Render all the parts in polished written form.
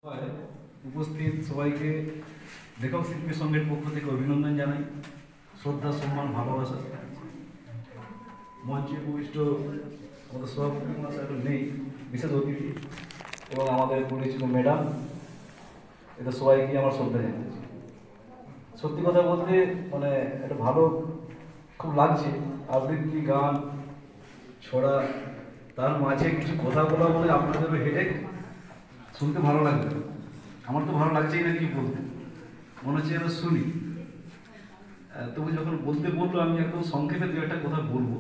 উপস্থিত সবাইকে লেখক শিল্পী সংঘের পক্ষ থেকে অভিনন্দন জানাই, শ্রদ্ধা, সম্মান, ভালোবাসা। মঞ্চে উপবিষ্ট আমাদের সভাপতি মহাশয় নেই, বিশেষ অতিথি এবং আমাদের পরিচিত ম্যাডাম, এটা সবাইকে আমার শ্রদ্ধা জানাচ্ছি। সত্যি কথা বলতে মানে এটা ভালো খুব লাগছে, আবৃত্তি, গান, ছড়া, তার মাঝে কিছু কথা বলা বলে আপনাদের হেডেক শুনতে ভালো লাগবে। আমার তো ভালো লাগছেই না কিছু বলতে, মনে হচ্ছে যেন শুনি। তবু যখন বলতে বললো আমি একদম সংক্ষেপে দু একটা কথা বলবো।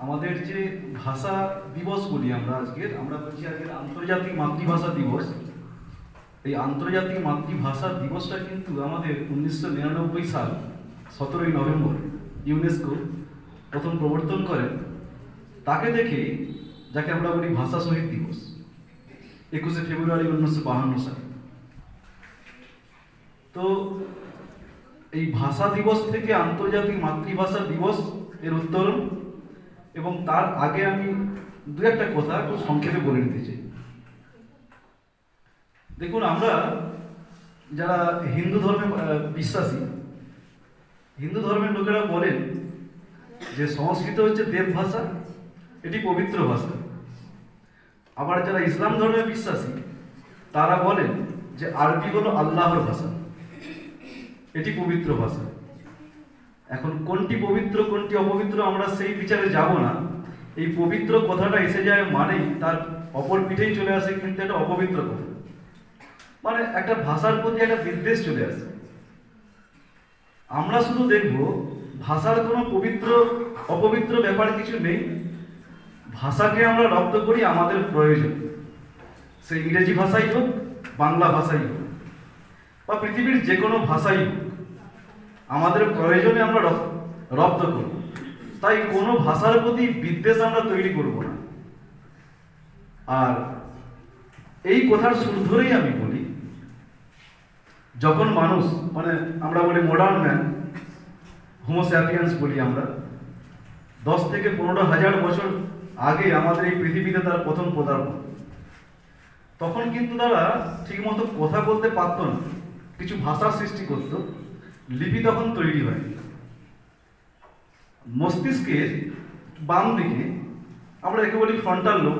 আমাদের যে ভাষা দিবস বলি আমরা বলছি আজকের আন্তর্জাতিক মাতৃভাষা দিবস। এই আন্তর্জাতিক মাতৃভাষা দিবসটা কিন্তু আমাদের 1999 সাল 17ই নভেম্বর ইউনেস্কো প্রথম প্রবর্তন করেন। তাকে দেখে যাকে আমরা বলি ভাষা শহীদ দিবস, 21শে ফেব্রুয়ারি 1952 সালে। তো এই ভাষা দিবস থেকে আন্তর্জাতিক মাতৃভাষা দিবস এর উত্তরণ, এবং তার আগে আমি দু একটা কথা একটু সংক্ষেপে বলে নিতে চাই। দেখুন, আমরা যারা হিন্দু ধর্মে বিশ্বাসী, হিন্দু ধর্মের লোকেরা বলেন যে সংস্কৃত হচ্ছে দেব ভাষা, এটি পবিত্র ভাষা। আবার যারা ইসলাম ধর্মে বিশ্বাসী তারা বলেন যে আরবি হলো আল্লাহর ভাষা, এটি পবিত্র ভাষা। এখন কোনটি পবিত্র কোনটি অপবিত্র আমরা সেই বিচারে যাব না। এই পবিত্র কথাটা এসে যায় মানেই তার অপর পিঠেই চলে আসে কিন্তু একটা অপবিত্র কথা, মানে একটা ভাষার প্রতি একটা বিদ্বেষ চলে আসে। আমরা শুধু দেখব ভাষার কোনো পবিত্র অপবিত্র ব্যাপার কিছু নেই। ভাষাকে আমরা রপ্ত করি আমাদের প্রয়োজন, সে ইংরেজি ভাষাই হোক, বাংলা ভাষাই হোক, বা পৃথিবীর যে কোনো ভাষাই হোক, আমাদের প্রয়োজনে আমরা রপ্ত করব। তাই কোনো ভাষার প্রতি বিদ্বেষ আমরা তৈরি করব না। আর এই কথার শুরু ধরেই আমি বলি, যখন মানুষ মানে আমরা বলি মডার্ন ম্যান, হোমোস্যাপিয়েন্স বলি আমরা, 10 থেকে 15,000 বছর আগে আমাদের এই পৃথিবীতে তার প্রথম পদার্পণ। তখন কিন্তু তারা ঠিকমতো কথা বলতে পারত না, কিছু ভাষার সৃষ্টি করত, লিপি তখন তৈরি হয়। মস্তিষ্কের বাম দিকে আমরা একে বলি ফ্রন্টাল লোব,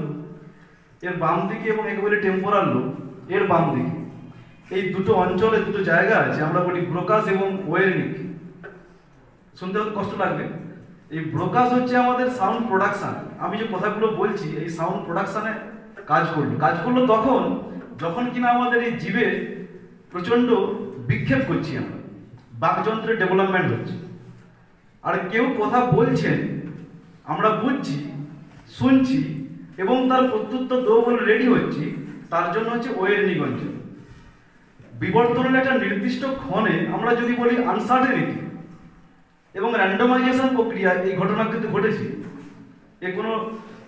এর বাম দিকে, এবং একে বলি টেম্পোরাল লোব, এর বাম দিকে। এই দুটো অঞ্চলে দুটো জায়গা আছে, আমরা বলি ব্রোকাস এবং ওয়েরনিক। শুনতে হয়তো কষ্ট লাগবে। এই ব্রোকাস হচ্ছে আমাদের সাউন্ড প্রোডাকশন। আমি যে কথাগুলো বলছি এই সাউন্ড প্রোডাকশনে কাজ করলো তখন যখন কিনা আমাদের এই জীবে প্রচন্ড বিক্ষেপ করছি, আমরা বাকযন্ত্রের ডেভেলপমেন্ট হচ্ছে। আর কেউ কথা বলছেন, আমরা বুঝছি, শুনছি এবং তার প্রত্যুত্তর দেবো বলে রেডি হচ্ছি, তার জন্য হচ্ছে ওয়েরনিক অঞ্চল। বিবর্তনের একটা নির্দিষ্ট ক্ষণে আমরা যদি বলি আনসার্টেনিটি এবং র্যান্ডমাইজেশন প্রক্রিয়া, এই ঘটনা কিন্তু ঘটেছে। এ কোনো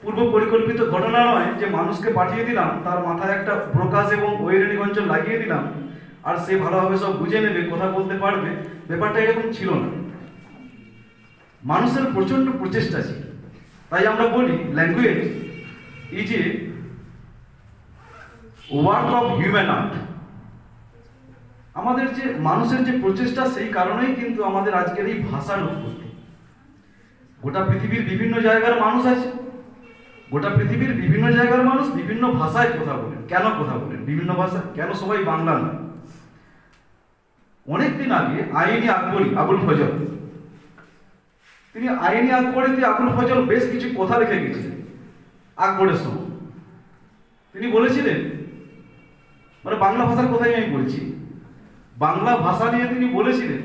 পূর্ব পরিকল্পিত ঘটনা নয় যে মানুষকে পাঠিয়ে দিলাম, তার মাথায় একটা ব্রোকাস এবং ওয়েরনিক অঞ্চল লাগিয়ে দিলাম আর সে ভালোভাবে সব বুঝে নেবে, কথা বলতে পারবে। ব্যাপারটা এরকম ছিল না। মানুষের প্রচন্ড প্রচেষ্টা ছিল। তাই আমরা বলি language is a work of human art. আমাদের যে মানুষের যে প্রচেষ্টা, সেই কারণেই কিন্তু আমাদের আজকের এই ভাষার উৎপত্তি। গোটা পৃথিবীর বিভিন্ন জায়গার মানুষ আছে, গোটা পৃথিবীর বিভিন্ন জায়গার মানুষ বিভিন্ন ভাষায় কথা বলেন। কেন কথা বলেন বিভিন্ন ভাষা? কেন সবাই বাংলা না? অনেকদিন আগে আইনি আকবরী আবুল ফজল, তিনি আইনি আকবরীতে আবুল ফজল বেশ কিছু কথা রেখে গেছিলেন আকবরের সময়। তিনি বলেছিলেন, মানে বাংলা ভাষার কথাই আমি বলছি, বাংলা ভাষা নিয়ে তিনি বলেছিলেন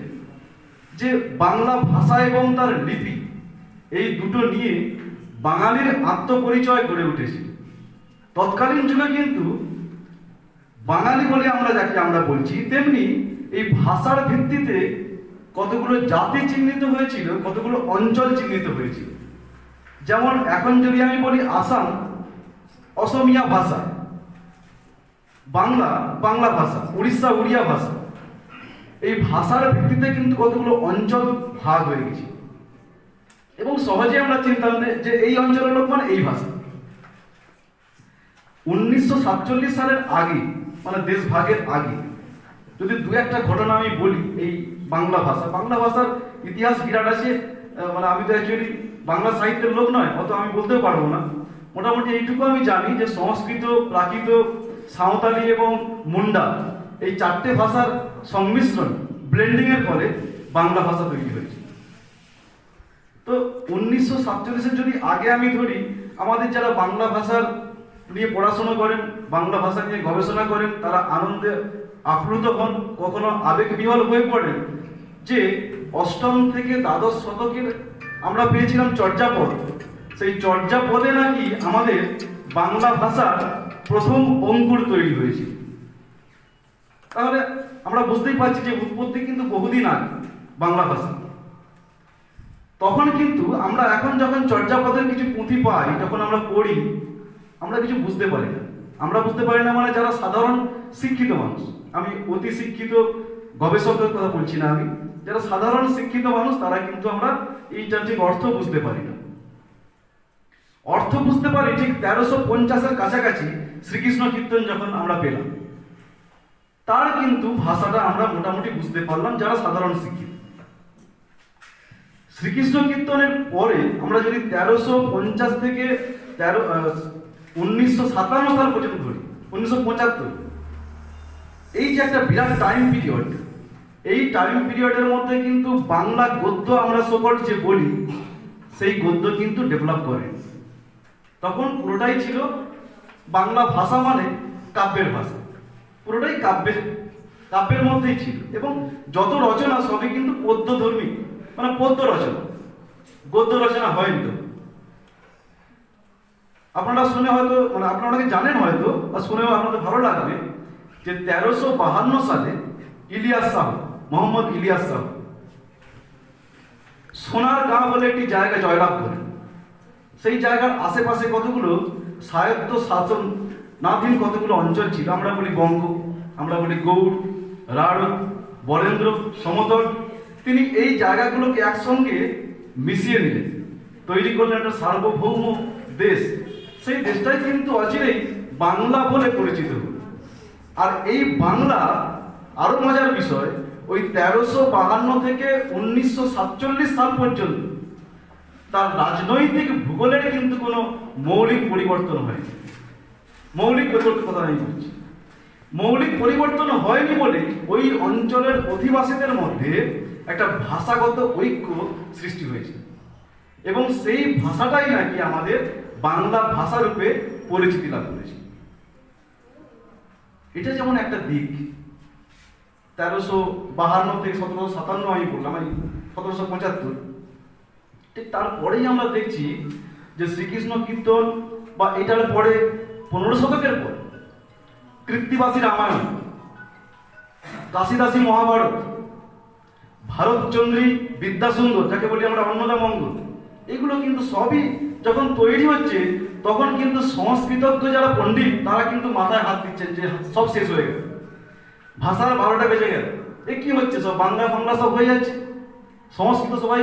যে বাংলা ভাষা এবং তার লিপি, এই দুটো নিয়ে বাঙালির আত্মপরিচয় গড়ে উঠেছিল। তৎকালীন যুগে কিন্তু বাঙালি বলে আমরা যাকে আমরা বলছি, তেমনি এই ভাষার ভিত্তিতে কতগুলো জাতি চিহ্নিত হয়েছিল, কতগুলো অঞ্চল চিহ্নিত হয়েছিল। যেমন এখন যদি আমি বলি আসাম, অসমিয়া ভাষা, বাংলা বাংলা ভাষা, উড়িষ্যা উড়িয়া ভাষা। এই ভাষার ভিত্তিতে কিন্তু কতগুলো অঞ্চল ভাগ হয়ে গেছে এবং সহজে আমরা চিনতাম যে এই অঞ্চলের লোক মানে এই ভাষা। 1947 সালের আগে, মানে দেশ ভাগের আগে, যদি দু একটা ঘটনা আমি বলি এই বাংলা ভাষার ইতিহাস বিরাট আছে। মানে আমি তো অ্যাকচুয়ালি বাংলা সাহিত্যের লোক নয়, অত আমি বলতেও পারবো না। মোটামুটি এইটুকু আমি জানি যে সংস্কৃত, প্রাকৃত, সাঁওতালি এবং মুন্ডা এই চারটে ভাষার সংমিশ্রণ, ব্লেন্ডিংয়ের ফলে বাংলা ভাষা তৈরি হয়েছে। তো 1947-এর যদি আগে আমি ধরি, আমাদের যারা বাংলা ভাষার নিয়ে পড়াশোনা করেন, বাংলা ভাষা নিয়ে গবেষণা করেন, তারা আনন্দে আপ্লুত হন, কখনো আবেগ বিহ্বল হয়ে পড়েন যে অষ্টম থেকে দ্বাদশ শতকের আমরা পেয়েছিলাম চর্যাপদ। সেই চর্যাপদে নাকি আমাদের বাংলা ভাষার প্রথম অঙ্কুর তৈরি হয়েছে। তাহলে আমরা বুঝতেই পারছি যে উৎপত্তি কিন্তু বহুদিন আগে বাংলা ভাষা। তখন কিন্তু আমরা এখন যখন চর্যাপদের কিছু পুঁথি পাই, যখন আমরা পড়ি, আমরা কিছু বুঝতে পারি না। আমরা বুঝতে পারি না মানে যারা সাধারণ শিক্ষিত মানুষ, আমি অতি শিক্ষিত গবেষকদের কথা বলছি না, আমি যারা সাধারণ শিক্ষিত মানুষ, তারা কিন্তু আমরা এইটার ঠিক অর্থ বুঝতে পারি না। অর্থ বুঝতে পারি ঠিক 1350-এর কাছাকাছি শ্রীকৃষ্ণ কীর্তন যখন আমরা পেলাম, তার কিন্তু ভাষাটা আমরা মোটামুটি বুঝতে পারলাম যারা সাধারণ শিক্ষিত। শ্রীকৃষ্ণ কীর্তনের পরে আমরা যদি 1350 থেকে 1957 সাল পর্যন্ত ধরি, 1975, এই যে একটা বিরাট টাইম পিরিয়ড, এই টাইম পিরিয়ডের মধ্যে কিন্তু বাংলা গদ্য আমরা সকল যে বলি, সেই গদ্য কিন্তু ডেভেলপ করে। তখন পুরোটাই ছিল বাংলা ভাষা মানে কাব্যের ভাষা, পুরোটাই কাব্যের মধ্যেই ছিল। এবং যত রচনা সবই কিন্তু পদ্যধর্মী, মানে পদ্য রচনা, গদ্য রচনা হয়নি। তো আপনারা শুনে হয়তো, মানে আপনারা অনেকে জানেন হয়তো, বা শুনেও আপনাদের ভালো লাগবে যে 1352 সালে ইলিয়াস শাহ, মোহাম্মদ ইলিয়াস শাহ সোনার গাঁ বলে একটি জায়গা জয়লাভ করেন। সেই জায়গার আশেপাশে কতগুলো স্বায়ত্ত শাসনাধীন কতগুলো অঞ্চল ছিল, আমরা বলি বঙ্গ, আমরা বলি গৌড়, রাঢ়, বরেন্দ্র, সমতট। তিনি এই জায়গাগুলোকে একসঙ্গে মিশিয়ে নিলেন, তৈরি করলেন একটা সার্বভৌম দেশ। সেই দেশটাই কিন্তু অচিরেই বাংলা বলে পরিচিত হল। আর এই বাংলা, আরো মজার বিষয়, ওই 1352 থেকে 1947 সাল পর্যন্ত তার রাজনৈতিক ভূগোলের কিন্তু কোনো মৌলিক পরিবর্তন হয়নি। মৌলিক পরিবর্তন কথা আমি বলছি, মৌলিক পরিবর্তন হয়নি বলে ওই অঞ্চলের অধিবাসীদের মধ্যে একটা ভাষাগত ঐক্য সৃষ্টি হয়েছে, এবং সেই ভাষাটাই নাকি আমাদের বাংলা ভাষা রূপে পরিচিতি লাভ করেছে। এটা যেমন একটা দিক। 1352 থেকে 1757 আমি বললাম, আমি 1775, ঠিক তারপরেই আমরা দেখছি যে শ্রীকৃষ্ণ কীর্তন, বা এটার পরে 15 শতকের পর কৃত্তিবাসী রামায়ণ, কাশিদাসী মহাভারত, ভারতচন্দ্রী বিদ্যাসুন্দর যাকে বলি আমরা অন্নদা মঙ্গল, এগুলো কিন্তু সবই যখন তৈরি হচ্ছে, তখন কিন্তু সংস্কৃতজ্ঞ যারা পণ্ডিত, তারা কিন্তু মাথায় হাত দিচ্ছেন যে সব শেষ হয়ে গেল, ভাষার 12টা বেজে গেল, এ কি হচ্ছে, সব বাংলা সব হয়ে যাচ্ছে, সংস্কৃত সবাই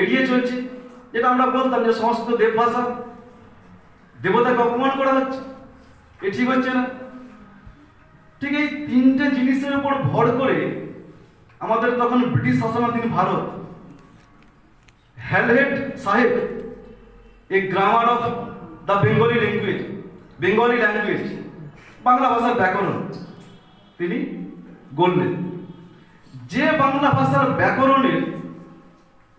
এড়িয়ে চলছে। যেটা আমরা বলতাম যে সংস্কৃত দেব ভাষা, দেবতাকে অপমান করা হচ্ছে, এ ঠিক হচ্ছে না। ঠিক এই তিনটে জিনিসের উপর ভর করে আমাদের তখন ব্রিটিশ শাসনাধীন ভারত, হ্যালহেড সাহেব a grammar of the Bengali language, বাংলা ভাষার ব্যাকরণ তিনি গড়লেন। যে বাংলা ভাষার ব্যাকরণের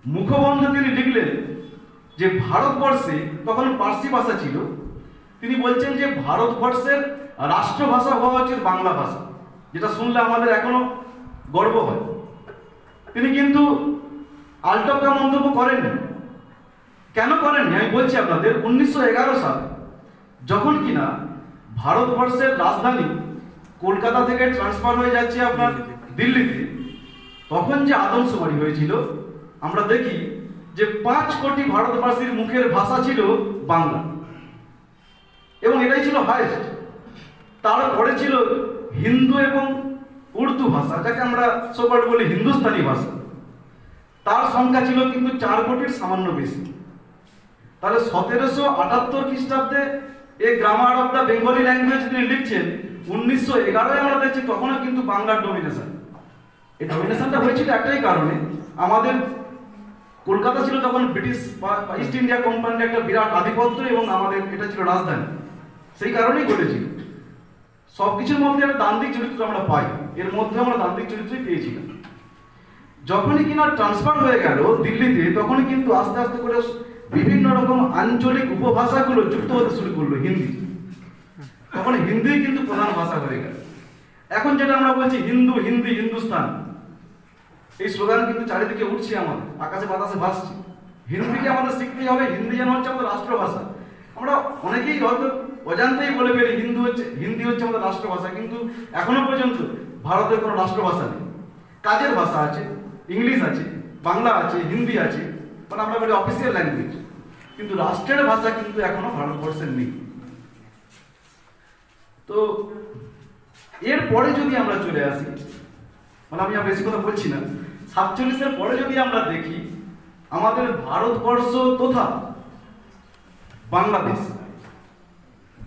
মুখবন্ধ তিনি লিখলেন যে ভারতবর্ষে, তখন পার্সি ভাষা ছিল, তিনি বলছেন যে ভারতবর্ষের রাষ্ট্রভাষা হওয়া উচিত বাংলা ভাষা, যেটা শুনলে আমাদের এখনো গর্ব হয়। তিনি কিন্তু আলটপকা মন্তব্য করেননি। কেন করেননি আমি বলছি আপনাদের। 1911 সাল যখন কিনা ভারতবর্ষের রাজধানী কলকাতা থেকে ট্রান্সফার হয়ে যাচ্ছে আপনার দিল্লিতে, তখন যে আদমশুমারি হয়েছিল, আমরা দেখি যে 5 কোটি ভারতবাসীর মুখের ভাষা ছিল বাংলা, এবং এটাই ছিল হাইয়েস্ট। তারপরে ছিল হিন্দু এবং উর্দু ভাষা, যাকে আমরা সবাই বলি হিন্দুস্তানি ভাষা, তার সংখ্যা ছিল কিন্তু 4 কোটির সামান্য বেশি। তাহলে 1778 খ্রিস্টাব্দে a grammar of the Bengali language তিনি লিখছেন 1911 আমরা দেখছি তখনও কিন্তু বাংলার ডমিনেশন। এই ডমিনেশনটা হয়েছিল একটাই কারণে, আমাদের কলকাতা ছিল তখন ব্রিটিশ বা ইস্ট ইন্ডিয়া কোম্পানির একটা বিরাট আধিপত্য এবং আমাদের এটা ছিল রাজধানী, সেই কারণেই ঘটেছিল। সবকিছুর মধ্যে একটা দান্দিক চরিত্র আমরা পাই, এর মধ্যে আমরা দান্দিক চরিত্রই পেয়েছিলাম। যখনই কিনা ট্রান্সফার হয়ে গেল দিল্লিতে, তখনই কিন্তু আস্তে আস্তে করে বিভিন্ন রকম আঞ্চলিক উপভাষাগুলো যুক্ত হতে শুরু করলো হিন্দি। তখন হিন্দি কিন্তু প্রধান ভাষা হয়ে গেল। এখন যেটা আমরা বলছি হিন্দু, হিন্দি, হিন্দুস্তান, এই স্লোগান কিন্তু চারিদিকে উঠছে, আমাদের আকাশে বাতাসে ভাসছে। হিন্দিকে আমাদের শিখতেই হবে, হিন্দি যেন হচ্ছে আমাদের রাষ্ট্রভাষা। আমরা অনেকেই হয়তো অজান্তেই বলে ফেলি হিন্দি হচ্ছে আমাদের রাষ্ট্রভাষা, কিন্তু এখনো পর্যন্ত ভারতের কোনো রাষ্ট্রভাষা নেই। কাজের ভাষা আছে, ইংলিশ আছে, বাংলা আছে, হিন্দি আছে, মানে আমরা বলি অফিসিয়াল ল্যাঙ্গুয়েজ, কিন্তু রাষ্ট্রের ভাষা কিন্তু এখনো ভারতবর্ষের নেই। তো এরপরে যদি আমরা চলে আসি, মানে আমি আর বেশি কথা বলছি না, 47-এর পরে যদি আমরা দেখি আমাদের ভারতবর্ষ তথা বাংলাদেশ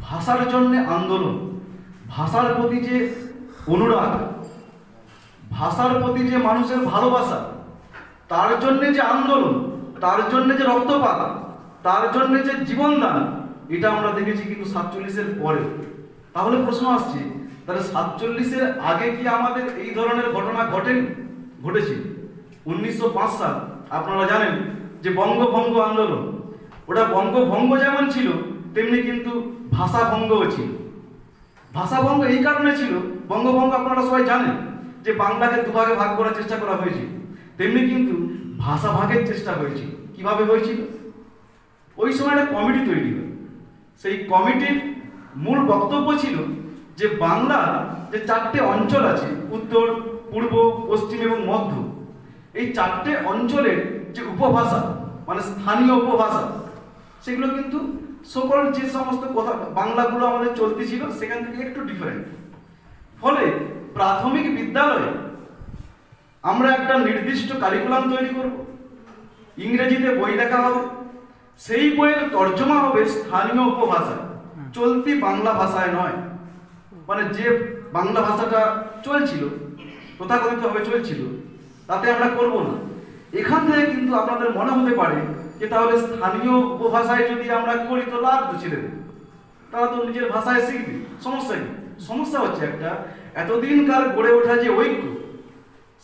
ভাষার জন্য আন্দোলন, ভাষার প্রতি যে অনুরাগ, ভাষার প্রতি যে মানুষের ভালোবাসা, তার জন্য যে আন্দোলন, তার জন্য যে রক্তপাত, তার জন্য যে জীবনদান, এটা আমরা দেখেছি কিন্তু 47-এর পরে। তাহলে প্রশ্ন আসছে, তাহলে 47-এর আগে কি আমাদের এই ধরনের ঘটনা ঘটেছিল? 1905 সাল আপনারা জানেন যে বঙ্গভঙ্গ আন্দোলন, ওটা বঙ্গভঙ্গ যেমন ছিল তেমনি কিন্তু ভাষাভঙ্গও ছিল। ভাষাভঙ্গ এই কারণে ছিল, বঙ্গভঙ্গ আপনারা সবাই জানেন যে বাংলাকে দুভাগে ভাগ করার চেষ্টা করা হয়েছিল, তেমনি কিন্তু ভাষা ভাগের চেষ্টা হয়েছিল। কিভাবে হয়েছিল? ওই সময় একটা কমিটি তৈরি হয়, সেই কমিটির মূল বক্তব্য ছিল যে বাংলার যে 4টে অঞ্চল আছে, উত্তর, পূর্ব, পশ্চিম এবং মধ্য, এই 4টে অঞ্চলের যে উপভাষা মানে স্থানীয় উপভাষা, সেগুলো কিন্তু সকল যে সমস্ত কথা বাংলাগুলো আমাদের চলতে ছিল সেখান থেকে একটু ডিফারেন্ট। ফলে প্রাথমিক বিদ্যালয়ে আমরা একটা নির্দিষ্ট কারিকুলাম তৈরি করব, ইংরেজিতে বই লেখা হবে, সেই বইয়ের তর্জমা হবে স্থানীয় উপভাষা, চলতি বাংলা ভাষায় নয়। মানে যে বাংলা ভাষাটা চলছিল, তথাকথিতভাবে চলছিল, তাতে আমরা করব না। এখান থেকে কিন্তু আপনাদের মনে হতে পারে যে তাহলে স্থানীয় উপভাষায় যদি আমরা করি তো লাভ তো ছেলেদের, তারা তো নিজের ভাষায় শিখবে, সমস্যা কি? সমস্যা হচ্ছে একটা, এতদিনকার গড়ে ওঠা যে ঐক্য,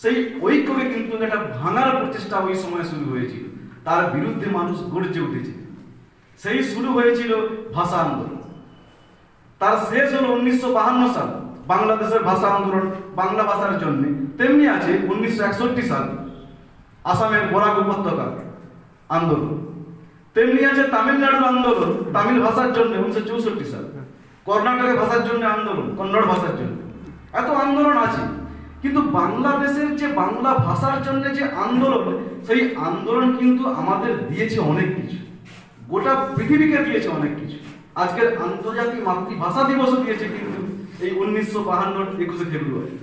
সেই ঐক্যকে কিন্তু একটা ভাঙার প্রচেষ্টা ওই সময় শুরু হয়েছিল, তার বিরুদ্ধে মানুষ গর্জে উঠেছে। সেই শুরু হয়েছিল ভাষা আন্দোলন, তার শেষ হলো 1952 সাল বাংলাদেশের ভাষা আন্দোলন, বাংলা ভাষার জন্য। তেমনি আছে 1961 সাল আসামের বরাক উপত্যকা আন্দোলন, তেমনি আছে তামিলনাড়ুর আন্দোলন তামিল ভাষার জন্য 1964 সাল, কর্ণাটকের ভাষার জন্য আন্দোলন, কন্নড় ভাষার জন্য। এত আন্দোলন আছে, কিন্তু বাংলাদেশের যে বাংলা ভাষার জন্য যে আন্দোলন, সেই আন্দোলন কিন্তু আমাদের দিয়েছে অনেক কিছু, গোটা পৃথিবীকে দিয়েছে অনেক কিছু। আজকের আন্তর্জাতিক মাতৃভাষা দিবস দিয়েছে কিন্তু এই 1952 21শে ফেব্রুয়ারি।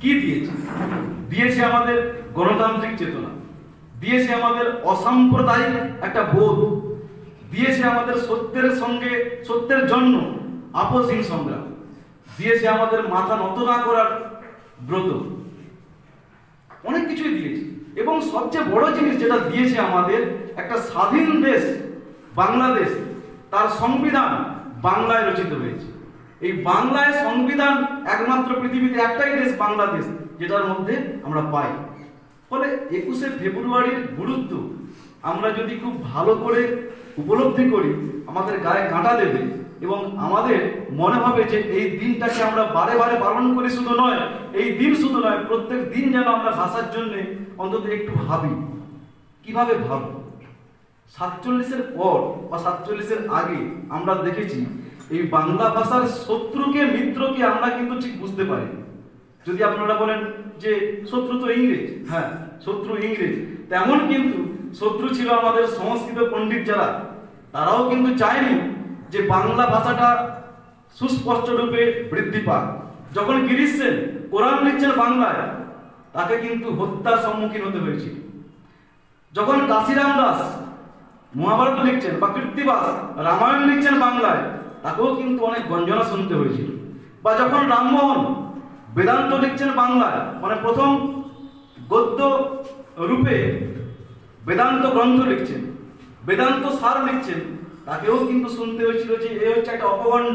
কি দিয়েছে? দিয়েছে আমাদের গণতান্ত্রিক চেতনা, দিয়েছে আমাদের অসাম্প্রদায়িক একটা বোধ, দিয়েছে আমাদের সত্যের জন্য আপসহীন সংগ্রাম, দিয়েছে আমাদের মাথা নত না করার ব্রত, অনেক কিছুই দিয়েছে। এবং সবচেয়ে বড় জিনিস যেটা দিয়েছে আমাদের, একটা স্বাধীন দেশ বাংলাদেশ, তার সংবিধান বাংলায় রচিত হয়েছে। এই বাংলায় সংবিধান একমাত্র পৃথিবীতে একটাই দেশ বাংলাদেশ, যেটার মধ্যে আমরা পাই। ফলে 21শে ফেব্রুয়ারির গুরুত্ব আমরা যদি খুব ভালো করে উপলব্ধি করি, আমাদের গায়ে কাঁটা দেবে এবং আমাদের মনে হবে যে এই দিনটাকে আমরা বারে বারে পালন করি, শুধু নয় এই দিন শুধু নয়, প্রত্যেক দিন যেন আমরা ভাষার জন্য অন্তত একটু ভাবি। কিভাবে ভাবব? 47-এর পর বা 47-এর আগে আমরা দেখেছি এই বাংলা ভাষার শত্রুকে মিত্রকে আমরা কিন্তু ঠিক বুঝতে পারি। যদি আপনারা বলেন যে শত্রু তো ইংরেজ, হ্যাঁ শত্রু ইংরেজ, তেমন কিন্তু শত্রু ছিল আমাদের সংস্কৃত পণ্ডিত যারা, তারাও কিন্তু চায়নি যে বাংলা ভাষাটা সুস্পষ্ট রূপে বৃদ্ধি পাক। যখন গিরিশ সেন কোরআন লিখছেন বাংলায়, তাকে কিন্তু হত্যার সম্মুখীন হতে হয়েছিল। যখন কাশিরাম দাস মহাভারত লিখছেন বা কৃত্তিবাস রামায়ণ লিখছেন বাংলায়, তাকেও কিন্তু অনেক গঞ্জনা শুনতে হয়েছিল। বা যখন রামমোহন বেদান্ত লিখছেন বাংলায়, মানে প্রথম গদ্য রূপে বেদান্ত গ্রন্থ লিখছেন, বেদান্ত সার লিখছেন, তাকেও কিন্তু শুনতে হয়েছিল যে এ হচ্ছে একটা অপগণ্ড,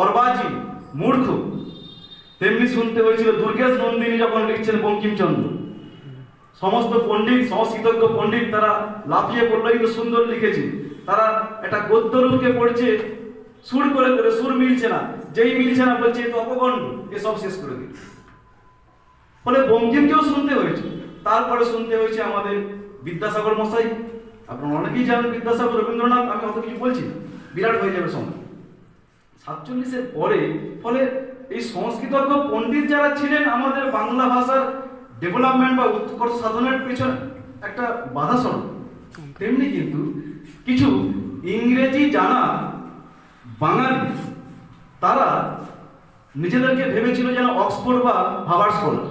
অর্বাচীন, মূর্খ। তেমনি শুনতে হয়েছিল দুর্গেশ নন্দিনী যখন লিখছেন বঙ্কিমচন্দ্র। সমস্ত পণ্ডিত, সংস্কৃতজ্ঞ পণ্ডিত তারা লাফিয়ে পড়লো, কিন্তু সুন্দর লিখেছে। তারা একটা গদ্য রূপকে পড়ছে সুর করে করে, সুর মিলছে না, যেই মিলছে না বলছে এ তো অপগণ্ড, এসব শেষ করে দিল। ফলে বঙ্কিমকেও শুনতে হয়েছে। তারপরে শুনতে হয়েছে আমাদের বিদ্যাসাগর মশাই। আপনারা অনেকেই জানেন বিদ্যাসাগর, রবীন্দ্রনাথ, আমি অত কিছু বলছি না, বিরাট হয়ে যাবে সময়। 47-এর পরে ফলে এই সংস্কৃতজ্ঞ পণ্ডিত যারা ছিলেন আমাদের বাংলা ভাষার ডেভেলপমেন্ট বা উৎকর্ষ সাধনের পেছনে একটা বাধা স্বরূপ, তেমনি কিন্তু কিছু ইংরেজি জানা বাঙালি তারা নিজেদেরকে ভেবেছিল যেন অক্সফোর্ড বা হার্ভার্ড স্কলার।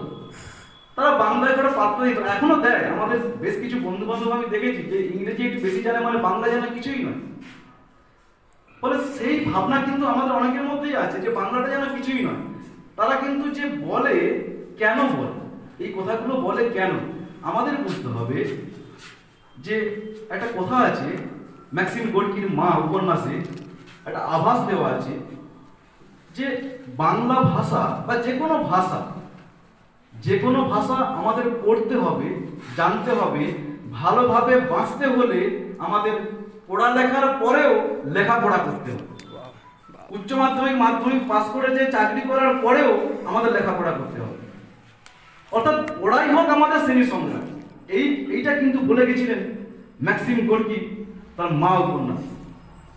তারা বাংলায় করে পাত্র দিত, এখনো দেয়। আমাদের বেশ কিছু বন্ধু বান্ধব আমি দেখেছি যে ইংরেজি একটু বেশি জানে, মানে বাংলা জানা কিছুই নয়। ফলে সেই ভাবনা কিন্তু আমাদের অনেকের মধ্যেই আছে যে বাংলাটা যেন কিছুই নয়। তারা কিন্তু যে বলে, কেন বলে, এই কথাগুলো বলে কেন, আমাদের বুঝতে হবে যে একটা কথা আছে, ম্যাক্সিম গোর্কির মা উপন্যাসে একটা আভাস দেওয়া আছে যে বাংলা ভাষা বা যে কোনো ভাষা আমাদের পড়তে হবে, জানতে হবে, ভালোভাবে বাঁচতে হলে আমাদের পড়ালেখার পরেও লেখাপড়া করতে হবে। উচ্চ মাধ্যমিক, মাধ্যমিক পাস করে যে চাকরি করার পরেও আমাদের লেখাপড়া করতে হবে, অর্থাৎ পড়াই হোক আমাদের শ্রেণী সংগ্রাম। এইটা কিন্তু বলে গেছিলেন ম্যাক্সিম গোর্কি তার মা উপন্যাস,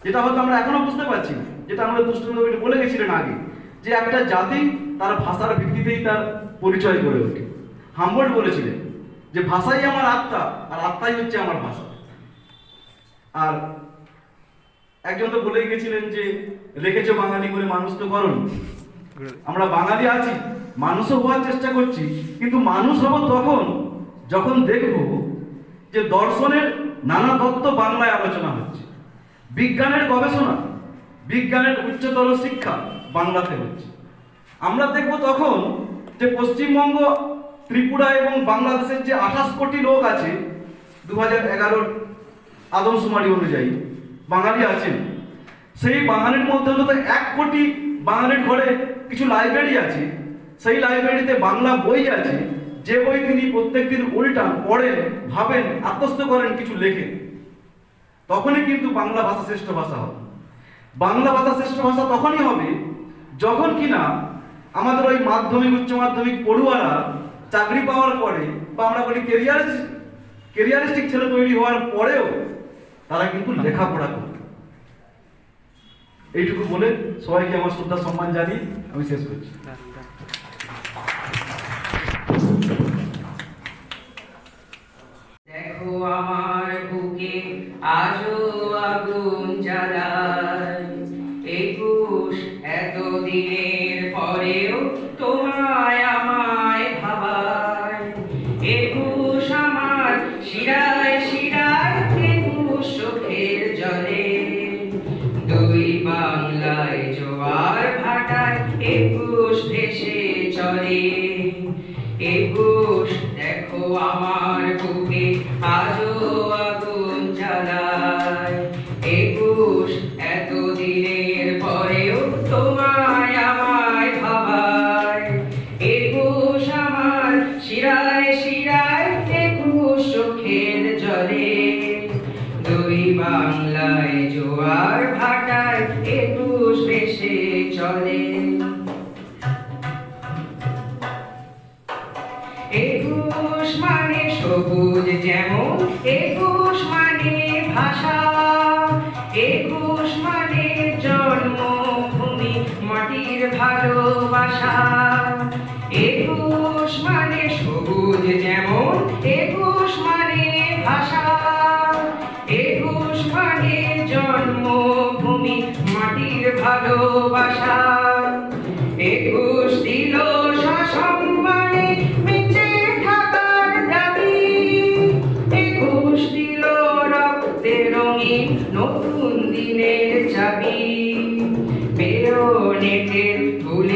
যেটা হয়তো আমরা এখনো বুঝতে পারছি না, যেটা আমরা দুষ্টভাবে বলে গেছিলেন আগে, যে একটা জাতি তার ভাষার ভিত্তিতেই তার পরিচয় গড়ে ওঠে। হাম্বল্ট বলেছিলেন যে ভাষাই আমার আত্মা, আর আত্মাই হচ্ছে আমার ভাষা। আর একজন তো বলেই গেছিলেন যে রেখেছো বাঙালি করে মানুষ তো করণ। আমরা বাঙালি আছি, মানুষও হওয়ার চেষ্টা করছি, কিন্তু মানুষ হব তখন যখন দেখব যে দর্শনের নানা তত্ত্ব বাংলায় আলোচনা হচ্ছে, বিজ্ঞানের গবেষণা, বিজ্ঞানের উচ্চতর শিক্ষা বাংলাতে হচ্ছে। আমরা দেখব তখন যে পশ্চিমবঙ্গ, ত্রিপুরা এবং বাংলাদেশের যে 28 কোটি লোক আছে 2011 আদমশুমারি অনুযায়ী বাঙালি আছেন, সেই বাঙালির মধ্যে অন্তত 1 কোটি বাঙালির ঘরে কিছু লাইব্রেরি আছে, সেই লাইব্রেরিতে বাংলা বই আছে, যে বই তিনি প্রত্যেকদিন উল্টান, পড়েন, ভাবেন, আত্মস্থ করেন, কিছু লেখেন। তখনই কিন্তু বাংলা ভাষা শ্রেষ্ঠ ভাষা হবে। বাংলা ভাষা শ্রেষ্ঠ ভাষা তখনই হবে যখন কিনা আমাদের ওই মাধ্যমিক, উচ্চ মাধ্যমিক পড়ুয়ারা চাকরি পাওয়ার পরে, বা আমরা বলি কেরিয়ারিস্টিক ছেলে তৈরি হওয়ার পরেও তারা কিন্তু লেখাপড়া করবে। এইটুকু বলে সবাইকে আমার শ্রদ্ধা সম্মান জানিয়ে আমি শেষ করছি। দেখো আমার বুকে আজও আগুন জ্বালায়, 21 এতদিনের পরেও তোমায় আমায় ভাবায়। 21 আমার শিরায় শিরায়, 21 চোখের জলে, দুই বাংলায় জোয়ার ভাটায় 21 ভেসে চলে। 21 দেখো আমার বুকে আজও আগুন জ্বালায়, 21 এতদিনের পরেও তোমায় আমায় ভাবায়। 21 আমার শিরায় শিরায়, 21 চোখের জলে, দুই বাংলায় জোয়ার ভাটায় 21 ভেসে চলে। 21 মানে সবুজ যেমন, 21 মানে ভাষা, 21 মানে জন্মভূমি, মাটির ভালোবাসা। 21 মানে সবুজ যেমন, 21 মানে ভাষা, 21 মানে জন্মভূমি, মাটির ভালোবাসা। 21 দিল সসম্মানে বেঁচে থাকার দাবি, 21 দিল রক্তের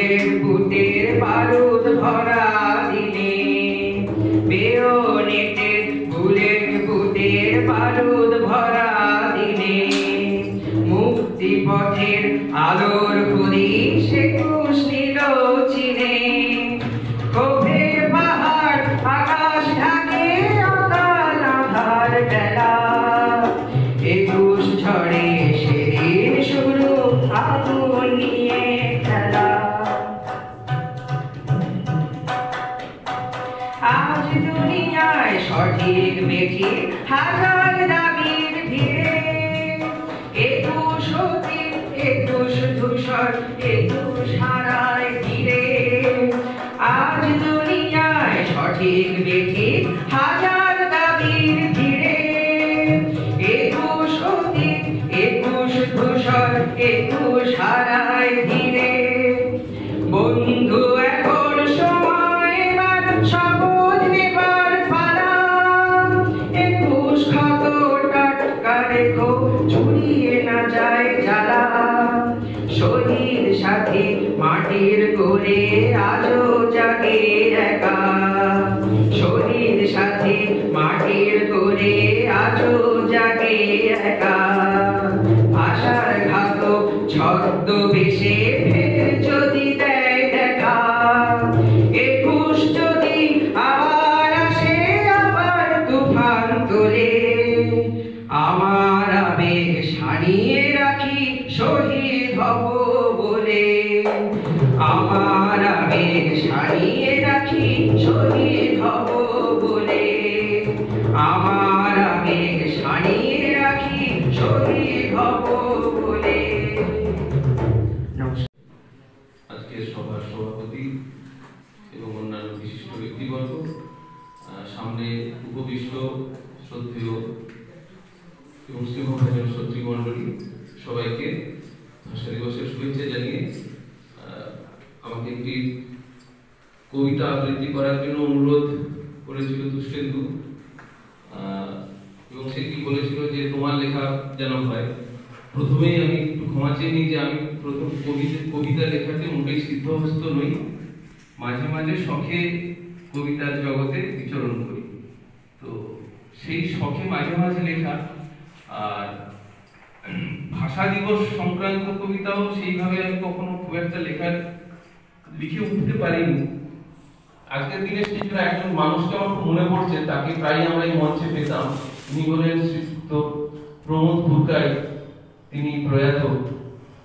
ফুলের বুটের বারুদ ভরা দিনে, বেয়োনেটের ফুলের বুটের বারুদ ভরা দিনে, মুক্তি পথের আলোর হদিশ একুশ নীল চিনে, ক্ষোভের পাহাড় আকাশ ঢাকে অকাল আঁধার বেলা, একুশ ঝড়ে সেদিন শুরু আগুন নিয়ে খেলা। আজ দুনিয়ায় সঠিক বেঠিক হাজার দাবির ভিড়ে, একুশ অতীত একুশ ধূসর একুশ হারায় ভিড়ে। আজ দুনিয়ায় সঠিক বেঠিক হাজার দাবির ভিড়ে, একুশ অতীত একুশ ধূসর একুশ হারায় ভিড়ে। বন্ধু এখন সময় এবার শপথ নেবার পালা, একুশ ক্ষত টাটকা রেখো ছড়িয়ে না যায় জ্বালা। শহীদ সাথী মাটির কোলে আজও জাগে একা, শহীদ সাথী মাটির কোলে আজও জাগে একা। ভাষার ঘাতক ছদ্মবেশে ফের যদি দেয় দেখা, একুশ যদি আবার আসে আবার তুফান তোলে, আমার আবেগ সানিয়ে রাখি শহীদ হব বলে, আমার আবেগ সানিয়ে রাখি শহীদ হব বলে, আমার আবেগ সানিয়ে রাখি শহীদ হব বলে। আজকের সভার সভাপতি এবং অন্যান্য বিশিষ্ট ব্যক্তিবর্গ, সামনে উপবিষ্ট শ্রদ্ধেয় এবং স্নেহভাজন শ্রোতৃমণ্ডলী, সবাইকে ভাষা দিবসের শুভেচ্ছা জানিয়ে আমাকে একটি কবিতা আবৃত্তি করার জন্য অনুরোধ করেছিল দুষ্টেন্দু, এবং সে কি বলেছিল যে তোমার লেখা যেন হয়। প্রথমেই আমি একটু ক্ষমা চেয়ে নিই যে আমি প্রথম কবিতা লেখাতে মোটেই সিদ্ধহস্ত নই, মাঝে মাঝে শখে কবিতার জগতে বিচরণ করি। তো সেই শখে মাঝে মাঝে লেখা, আর ভাষা দিবস সংক্রান্ত কবিতাও সেইভাবে আমি কখনো খুব একটা লিখে উঠতে পারিনি। আজকের দিনে শিশুরা একজন মানুষকে আমার খুব মনে পড়ছে, তাকে প্রায় আমরা এই মঞ্চে পেতাম। তিনি হলেন শ্রীযুক্ত প্রমোদ ভুরকাই, তিনি প্রয়াত।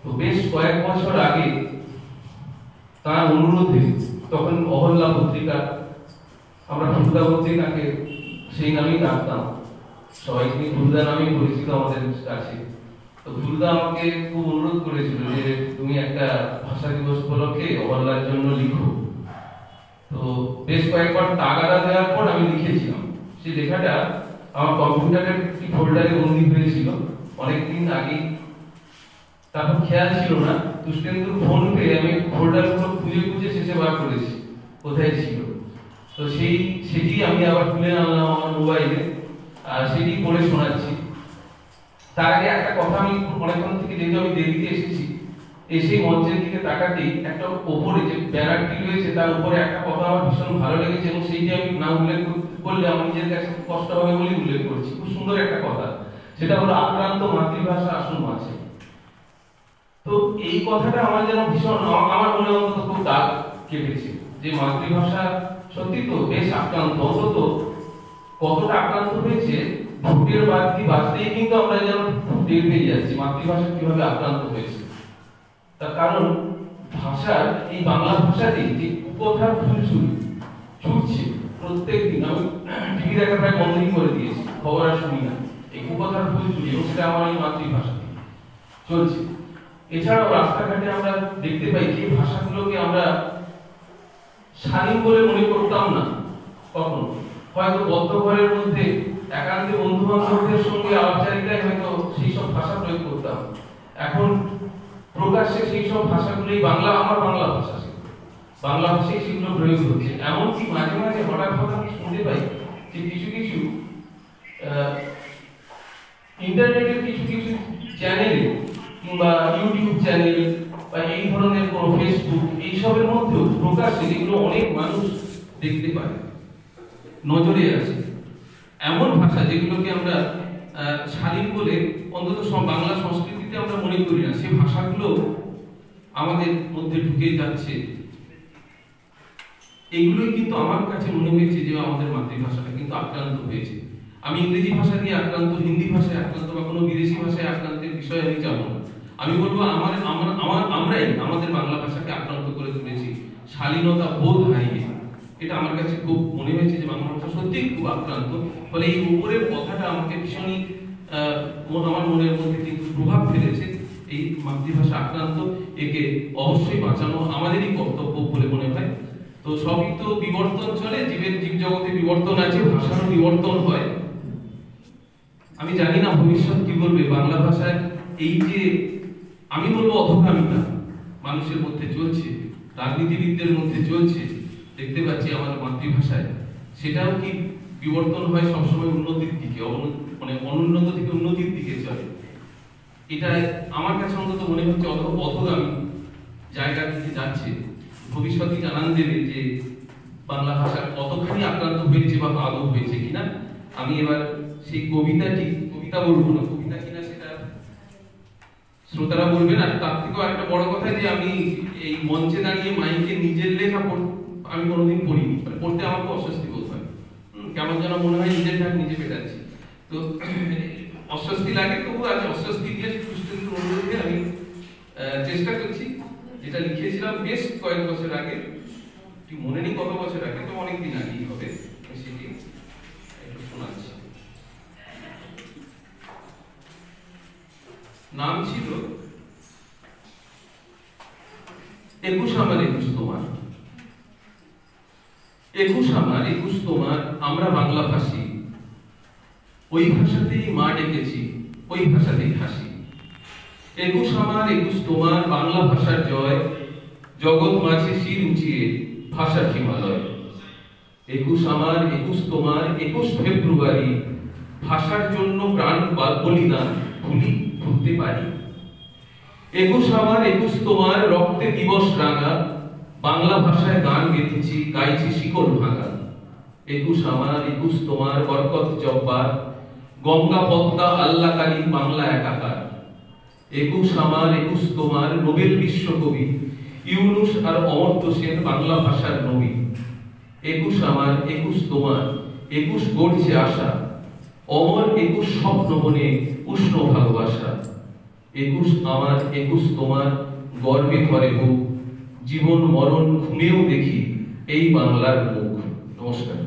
তো বেশ কয়েক বছর আগে তার অনুরোধে, তখন অহল্যা পত্রিকা, আমরা ফুলদা পত্রিকাকে সেই নামেই ডাকতাম, সবাই তিনি ফুলদা নামেই পরিচিত আমাদের কাছে। তো ফুলদা আমাকে খুব অনুরোধ করেছিল যে তুমি একটা ভাষা দিবস উপলক্ষে অহল্যার জন্য লিখো। তো বেশ কয়েকবার তাগাদা দেওয়ার পর আমি লিখেছিলাম। সেই লেখাটা আমার কম্পিউটারের একটি ফোল্ডারে বন্দী হয়েছিল অনেকদিন আগে। তারপর খেয়াল ছিল না, দুষ্টেন্দুর ফোন পেয়ে আমি ফোল্ডারগুলো খুঁজে খুঁজে শেষে বার করেছি কোথায় ছিল। তো সেটি আমি আবার তুলে আনলাম আমার মোবাইলে, আর সেটি পড়ে শোনাচ্ছি। তার আগে একটা কথা, আমি অনেকক্ষণ থেকে যেহেতু আমি দেরিতে এসেছি, এসে মঞ্চের দিকে তাকাতেই একটা ওপরে যে ব্যানারটি রয়েছে তার উপরে একটা কথা আমার ভীষণ ভালো লেগেছে, এবং সেইটি আমি না উল্লেখ করলে আমার নিজের কাছে কষ্ট হবে বলে উল্লেখ করছি। খুব সুন্দর একটা কথা, সেটা হলো আক্রান্ত মাতৃভাষা আসন মাঝে। তো এই কথাটা আমার যেন ভীষণ, আমার মনে অন্তত খুব দাগ কেটেছে যে মাতৃভাষা সত্যি তো বেশ আক্রান্ত। অন্তত কতটা আক্রান্ত হয়েছে, ভোটের বাড়তি বাঁচতেই কিন্তু আমরা যেন টের পেয়ে যাচ্ছি মাতৃভাষা কিভাবে আক্রান্ত হয়েছে। তার কারণ ভাষার, এই বাংলা ভাষাতেই যে কুকথার ফুল ছুটছে প্রত্যেক দিন। আমি টিভি দেখা প্রায় বন্ধই করে দিয়েছি, খবর আর শুনি না। এই কুকথার ফুল ছুটি, এবং সেটা আমার এই মাতৃভাষা চলছে। এছাড়াও রাস্তাঘাটে আমরা দেখতে পাই যে ভাষাগুলোকে আমরা স্বাধীন বলে মনে করতাম না কখনো। হয়তো বদ্ধ ঘরের মধ্যে একান্তে বন্ধু বান্ধবদের সঙ্গে আলাপচারিতায় হয়তো সেই সব ভাষা প্রয়োগ করতাম। এখন প্রকাশ্যে সেই সব ভাষাগুলোই বাংলা, আমার বাংলা ভাষা, বাংলা ভাষায় সেগুলো প্রয়োগ হচ্ছে। এমনকি মাঝে মাঝে হঠাৎ আমি শুনতে পাই যে কিছু কিছু ইন্টারনেটের কিছু কিছু চ্যানেলে কিংবা ইউটিউব চ্যানেল বা বা এই ধরনের কোন ফেসবুক এইসবের মধ্যেও প্রকাশ্যে যেগুলো অনেক মানুষ দেখতে পায়, নজরে আছে, এমন ভাষা যেগুলোকে আমরা শালীন বলে অন্তত বাংলা সংস্কৃতিতে আমরা মনে করি না, সেই ভাষাগুলো আমাদের মধ্যে ঢুকে যাচ্ছে। এগুলোই কিন্তু আমার কাছে মনে হয়েছে যে আমাদের মাতৃভাষাটা কিন্তু আক্রান্ত হয়েছে। আমি ইংরেজি ভাষা দিয়ে আক্রান্ত, হিন্দি ভাষায় আক্রান্ত বা কোনো বিদেশি ভাষায় আক্রান্তের বিষয়ে আমি যাব না। আমি বলবো আমরাই আমাদের বাংলা ভাষাকে আক্রান্ত করে তুলেছি, শালীনতা বোধ হারিয়ে। এটা আমার কাছে খুব মনে হয়েছে যে বাংলা ভাষা সত্যিই খুব আক্রান্ত। ফলে এই উপরের কথাটা আমাকে ভীষণই আমার মনের মধ্যে কিন্তু প্রভাব ফেলেছে। এই মাতৃভাষা আক্রান্ত, একে অবশ্যই বাঁচানো আমাদেরই কর্তব্য বলে মনে হয়। তো সবই তো বিবর্তন চলে, জীব জগতে বিবর্তন আছে, ভাষারও বিবর্তন হয়। আমি জানি না ভবিষ্যৎ কি করবে বাংলা ভাষায়। এই যে আমি বলবো অধোগামিতা মানুষের মধ্যে চলছে, রাজনীতিবিদদের মধ্যে চলছে, দেখতে পাচ্ছি আমাদের মাতৃভাষায়, সেটাও কি বিবর্তন হয় সবসময় উন্নতির দিকে, মানে অনুন্নত থেকে উন্নতির দিকে চলে? এটা আমার কাছে অন্তত মনে হচ্ছে অধোগামী জায়গা থেকে যাচ্ছে। ভবিষ্যৎই জানান দেবে যে বাংলা ভাষা কতখানি আক্রান্ত হয়েছে বা আদৌ হয়েছে কিনা। আমি এবার সেই কবিতা বলবো না, কবিতা কিনা সেটা শ্রোতারা বলবেন। আর তার থেকেও একটা বড় কথা যে আমি এই মঞ্চে দাঁড়িয়ে মাইকে নিজের লেখা আমি কোনোদিন পড়িনি, পড়তে আমাকে অস্বস্তি বোধ হয়, কেমন যেন মনে হয় নিজের ঢাক নিজে পেটাচ্ছি। তো অস্বস্তি লাগে, তবু আজ অস্বস্তি দিয়ে সুস্থির অনুরোধে আমি চেষ্টা করছি। যেটা লিখেছিলাম বেশ কয়েক বছর আগে, ঠিক মনে নেই কত বছর আগে, তো অনেকদিন আগেই হবে, সেটি একটু শোনাচ্ছি। নাম ছিল 21 আমার 21 তোমার। 21 আমার 21 তোমার, আমরা বাংলা ভাষী, ওই ভাষাতেই মা ডেকেছি, ওই ভাষাতেই হাসি। 21 আমার 21 তোমার, বাংলা ভাষার জয়, জগৎ মাঝে শির উঁচিয়ে ভাষার হিমালয়। 21 আমার 21 তোমার, 21 ফেব্রুয়ারি, ভাষার জন্য প্রাণ বলিদান ভুলতে পারি। 21 আমার 21 তোমার, রক্তে দিবস রাঙা, বাংলা ভাষায় গান গেঁথেছি, গাইছি শিকল ভাঙা। 21 আমার 21 তোমার, বরকত জব্বার, গঙ্গা পদ্মা আল্লাহ কালী, বাংলা একাকার। 21 আমার 21 তোমার, নোবেল বিশ্বকবি ইউনুস আর অমর্ত্য সেন, বাংলা ভাষার নবী। 21 আমার 21 তোমার, 21 গড়ছে আশা, অমর 21 স্বপ্ন মনে উষ্ণ ভালোবাসা। 21 আমার 21 তোমার, গর্বে ধরে বুক, জীবন মরণ ঘুমেও দেখি এই বাংলার মুখ। নমস্কার।